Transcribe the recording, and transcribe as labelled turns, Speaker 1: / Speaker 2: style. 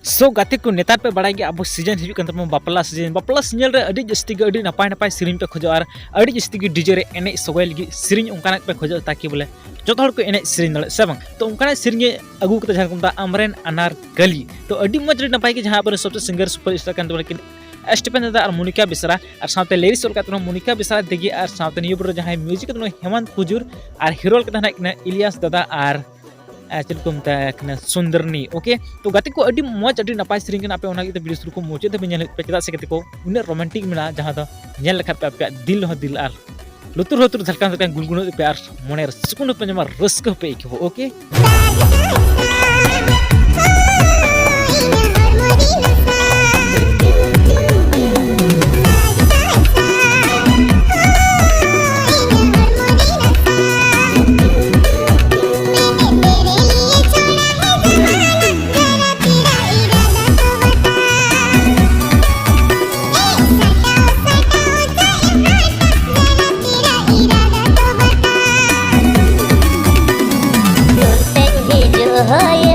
Speaker 1: सो गाते को नेतार पे बड़ा गया अब सीजन हिजू कन तब बापला सीजन रे अडी जस्ती के अडी नपाय नपाय सिरिन पे खोजो और अडी जस्ती के डीजे रे एने सगोय लगी सिरिन उनकाना पे खोजो ताकि बोले जतो हर को एने सिरिन दले से बंग तो उनकाना सिरिन अगु कते जहां कुमता रेन अनार गली तो अडी मज रे नपाय के जहां पर सबसे सिंगर सुपरस्टार कन तो लेकिन स्टीफन तुदु और मोनिका बेसरा और साथे लिरिक्स ओल कातनो मोनिका बेसरा देगी और साथे नियो जहां म्यूजिक तो हेमंत कुजूर और हीरो के तना इलियास दादा और चल को मता सुंदरनी ओके तो गाते को अडी मज अडी नपाय सिरिंग पे ओना के वीडियो शुरू को मुचे पे नेल पे चदा से गाते को उन रोमांटिक मेना जहां दो नेल लखा पे आपका दिल हो दिल और लुतुर लुतुर झलकान झलकान गुनगुन पे और मने सुकुन पे जमा रस्क पे इको ओके
Speaker 2: है